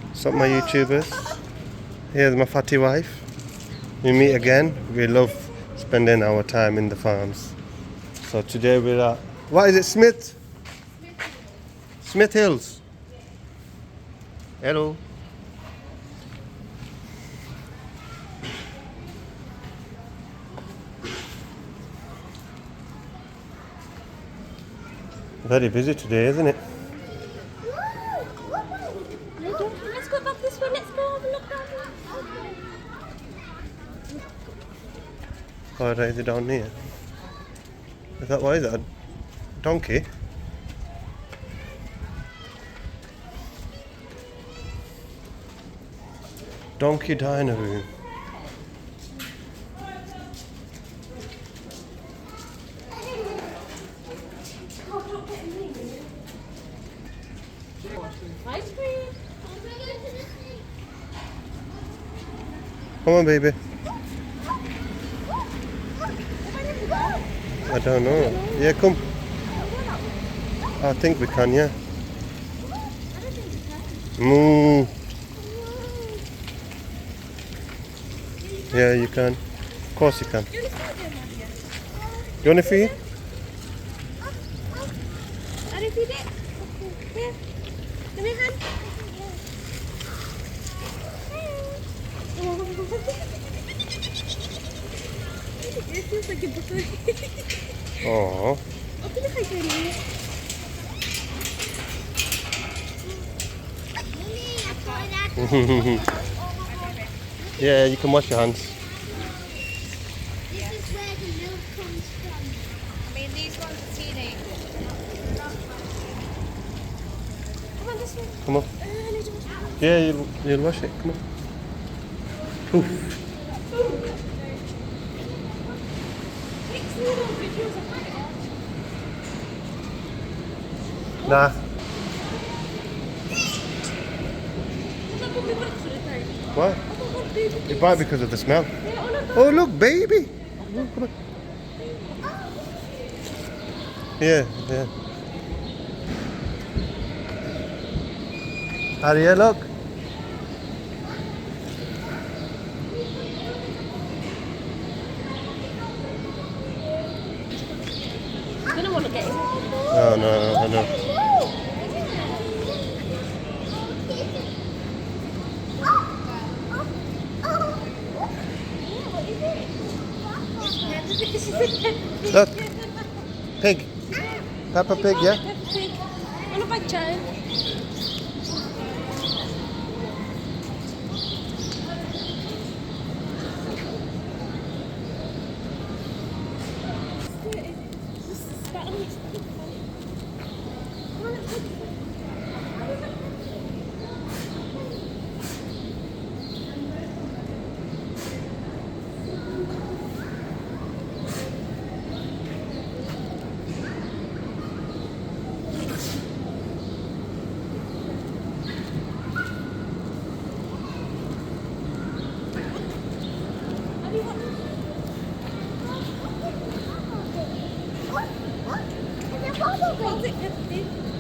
What's up, my YouTubers? Here's my fatty wife. We meet again. We love spending our time in the farms. So today we're at, what is it, Smith Hills. Hello. Very busy today, isn't it? Let's go back this way. Let's go have a look down there. Oh, right, is it down here? Is that, what is that, a donkey? Donkey diner room. Ice cream. Come on, baby. I don't know. Yeah, come. I think we can, yeah. Moo. Yeah, you can. Of course you can. You want to feed? Are you feed it? Here. Give me a hand. It feels like a buffet. Oh. Open the fridge, Lily. Yeah, you can wash your hands. This is where the milk comes from. I mean, these ones are teenagers. Come on, this way. Come on. Yeah, you'll wash it. Come on. Poof. Nah. What? You buy it because of the smell. Oh, look, baby. Oh, come on. Yeah, yeah. Arya, look. I'm gonna want to get it. No, I know. Look. Pig. Peppa Pig, yeah? Pig. On a bag, child.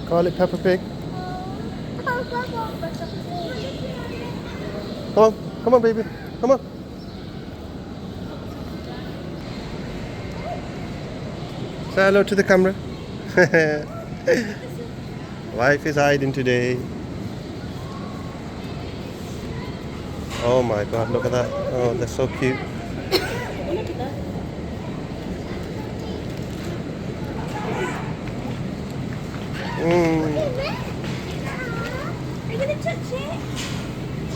Call it Peppa Pig. Come on, baby. Come on. Say hello to the camera. Wife is hiding today. Oh my God, look at that. Oh, they're so cute. Are you gonna touch it?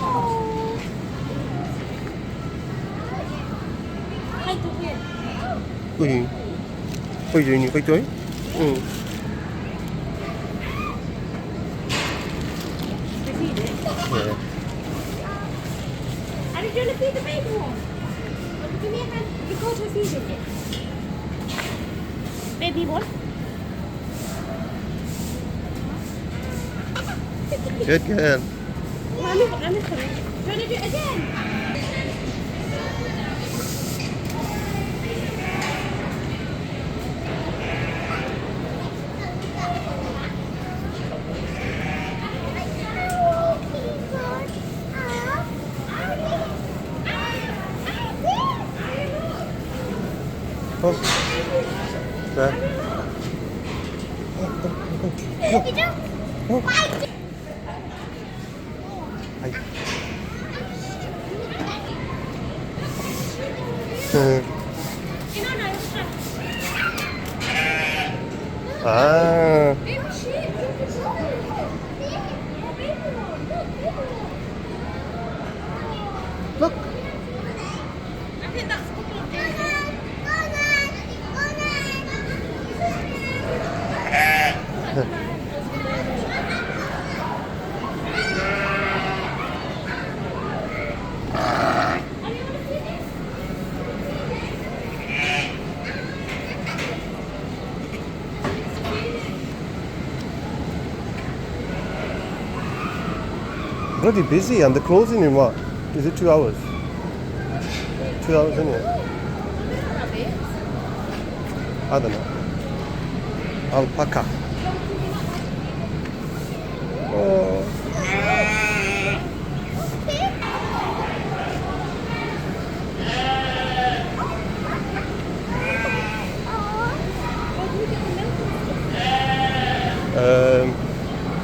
Oh. Hai tụi kia. Cái gì? Cái gì như cái chuối? They feed it. Yeah. Are you gonna feed the baby one? Give me a hand. You go to feeding it. Baby one. Good girl. Mommy, I'm coming. Do you want to do it again? Oh. There. Hi. Ah. Look. I think that's a couple of days. Bloody busy, and they're closing in what? Is it 2 hours? 2 hours, isn't it? I don't know. Alpaca. Oh.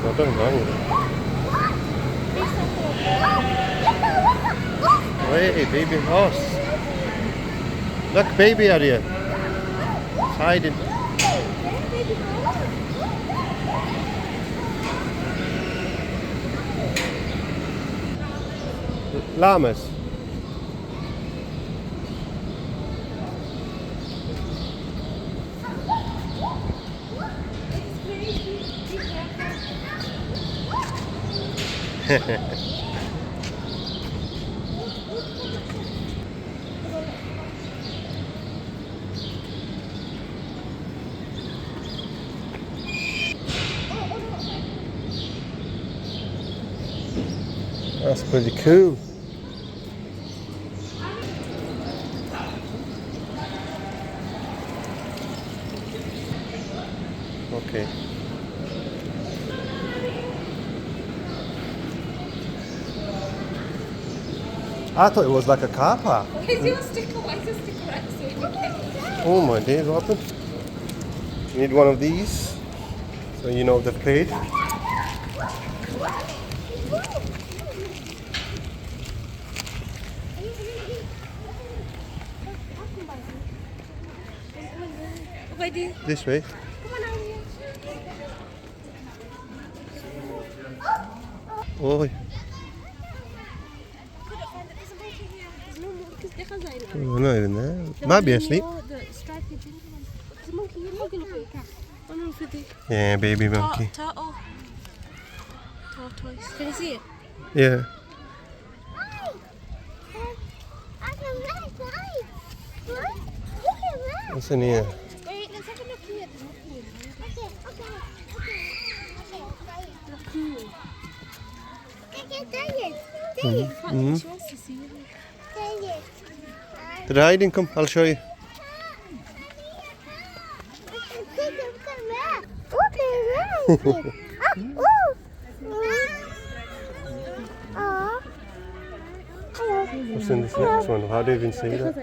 I don't know. Hey, baby horse. Look, baby are you? Hiding. Llamas. That's pretty cool. Okay. I thought it was like a car park. Is your sticker? Why is your sticker right so you can Oh my days, what happened? You need one of these, so you know they've paid. Why do you? This way. Come on, Aria. Oh, Couldn't find it. There's a monkey here. There's no monkeys. They can't say no. we're not even there. The Might one be in asleep. The striped ginger one. There's a monkey here. Monkey, look at it. Oh no, for the Yeah, baby monkey. turtle. Tortoise. Can you see it? Yeah. What's in here? Wait, let's have a look here. There's nothing. Look cool. Mm-hmm. She wants to see it. They're hiding, come, I'll show you. What's in this next one? How do you even see that?